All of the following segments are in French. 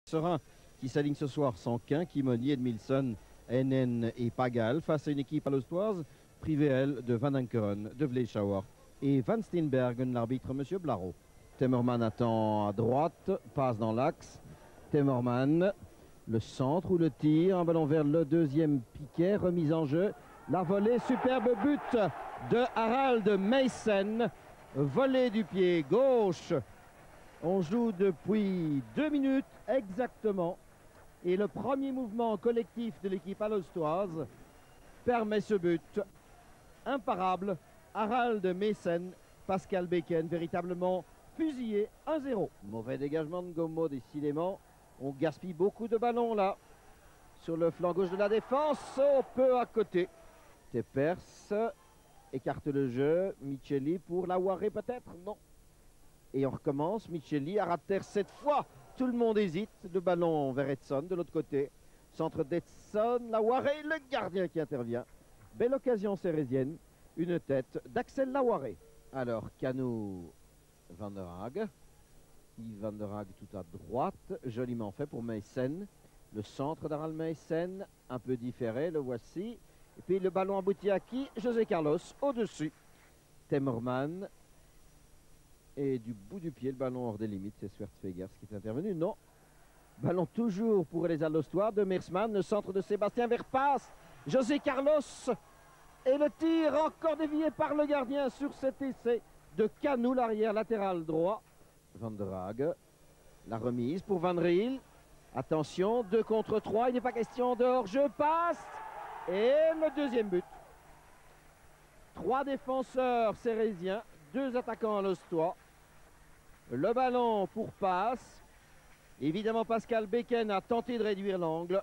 Serein qui s'aligne ce soir sans Quin, Kimoni, Edmilson, NN et Pagal face à une équipe alostoise privée elle de Van Ankeren, de Vleeschauer et Van Steenbergen, l'arbitre Monsieur Blaro. Temmerman attend à droite, passe dans l'axe. Temmerman, le centre ou le tir, un ballon vers le deuxième piquet, remise en jeu. La volée, superbe but de Harald Meissen, volée du pied gauche. On joue depuis 2 minutes exactement et le premier mouvement collectif de l'équipe alostoise permet ce but imparable. Harald Meissen, Pascal Beken, véritablement fusillé 1-0. Mauvais dégagement de Ngombo décidément. On gaspille beaucoup de ballons là sur le flanc gauche de la défense, peu à côté. Tepers écarte le jeu. Micheli pour Laouaré peut-être? Non. Et on recommence, Micheli à rater cette fois. Tout le monde hésite, le ballon vers Edson de l'autre côté. Centre d'Edson, Laouaré, le gardien qui intervient. Belle occasion sérésienne, une tête d'Axel Laouaré. Alors, Canou Van der Haag. Yves Van der Haag tout à droite, joliment fait pour Meissen. Le centre d'Harald Meissen, un peu différé, le voici. Et puis le ballon aboutit à qui? José Carlos, au-dessus. Temmerman. Et du bout du pied, le ballon hors des limites, c'est Swertfegers qui est intervenu. Non. Ballon toujours pour les Alostois de Meersman, le centre de Sébastien Verpasse. José Carlos. Et le tir encore dévié par le gardien sur cet essai de Canou, l'arrière latéral droit. Van der Haag. La remise pour Van Riel. Attention, 2 contre 3, il n'est pas question de hors-jeu, passe. Et le deuxième but. 3 défenseurs sérésiens, 2 attaquants alostois. Le ballon pour passe. Évidemment, Pascal Beken a tenté de réduire l'angle,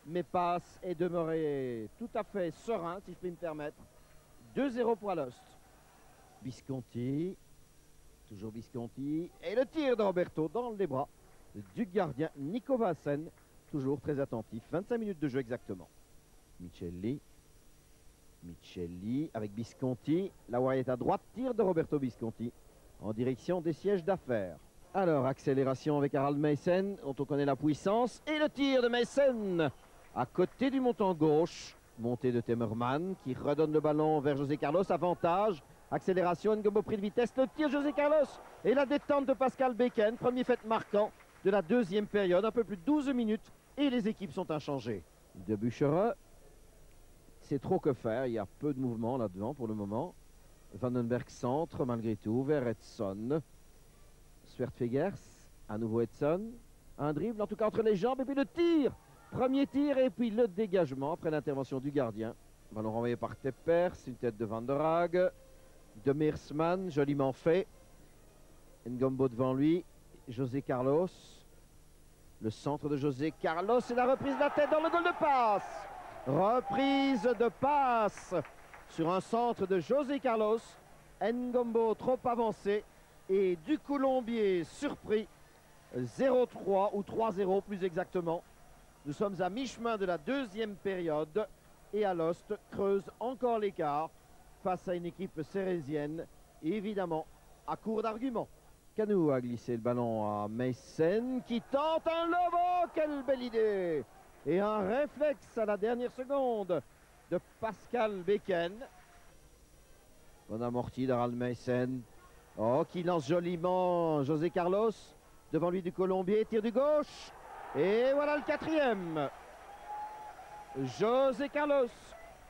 mais passe est demeuré tout à fait serein, si je puis me permettre. 2-0 pour Alost. Visconti, toujours Visconti, et le tir de Roberto dans les bras du gardien Nico Vassen, toujours très attentif. 25 minutes de jeu exactement. Micheli. Micheli avec Visconti. Laouaré est à droite, tir de Roberto Visconti en direction des sièges d'affaires. Alors, accélération avec Harald Meissen, dont on connaît la puissance. Et le tir de Meissen à côté du montant gauche. Montée de Temmerman qui redonne le ballon vers José Carlos. Avantage. Accélération, Ngombo pris de vitesse. Le tir José Carlos. Et la détente de Pascal Beken. Premier fait marquant de la deuxième période. Un peu plus de 12 minutes. Et les équipes sont inchangées. De Buchereux. C'est trop que faire. Il y a peu de mouvement là-devant pour le moment. Vandenberg centre malgré tout vers Edson. Swertfegers, à nouveau Edson. Un dribble en tout cas entre les jambes et puis le tir. Premier tir et puis le dégagement après l'intervention du gardien. Ballon renvoyé par Tepers, une tête de Van der Haag. De Meersman, joliment fait. Ngombo devant lui. José Carlos. Le centre de José Carlos et la reprise de la tête dans le goal de passe. Reprise de passe sur un centre de José Carlos. Ngombo trop avancé et du Colombier surpris. 0-3 ou 3-0 plus exactement. Nous sommes à mi-chemin de la deuxième période et Alost creuse encore l'écart face à une équipe sérésienne et évidemment à court d'arguments. Canou a glissé le ballon à Meissen qui tente un lobo. Quelle belle idée! Et un réflexe à la dernière seconde de Pascal Beken. Bon amorti d'Harald Meissen. Oh, qui lance joliment José Carlos. Devant lui du Colombier, tir du gauche. Et voilà le 4e. José Carlos,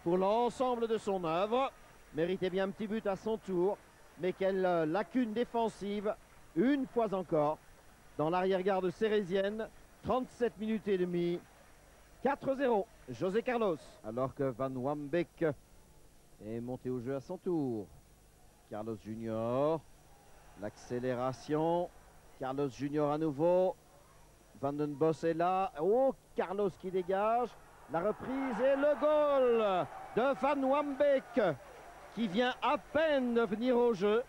pour l'ensemble de son œuvre, méritait bien un petit but à son tour. Mais quelle lacune défensive, une fois encore, dans l'arrière-garde sérésienne. 37 minutes et demie. 4-0, José Carlos. Alors que Van Wambeek est monté au jeu à son tour. Carlos Junior. L'accélération. Carlos Junior à nouveau. Van den Bos est là. Oh, Carlos qui dégage. La reprise et le goal de Van Wambeek qui vient à peine de venir au jeu.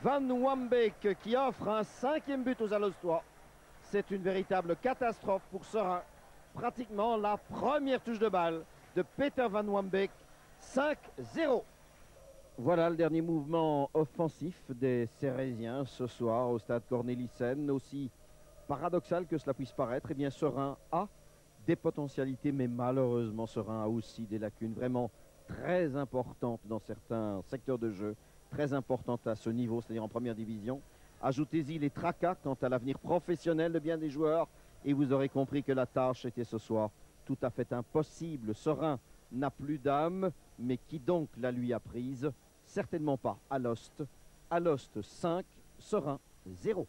Van Wambeek qui offre un 5e but aux Alostois. C'est une véritable catastrophe pour Serein. Pratiquement la première touche de balle de Peter Van Wambeek. 5-0. Voilà le dernier mouvement offensif des Sérésiens ce soir au stade Cornelissen. Aussi paradoxal que cela puisse paraître, eh bien Serein a des potentialités, mais malheureusement Serein a aussi des lacunes vraiment très importantes dans certains secteurs de jeu, très importantes à ce niveau, c'est-à-dire en première division. Ajoutez-y les tracas quant à l'avenir professionnel de bien des joueurs et vous aurez compris que la tâche était ce soir tout à fait impossible. Serein n'a plus d'âme, mais qui donc la lui a prise? Certainement pas Alost. Alost 5, Serein 0.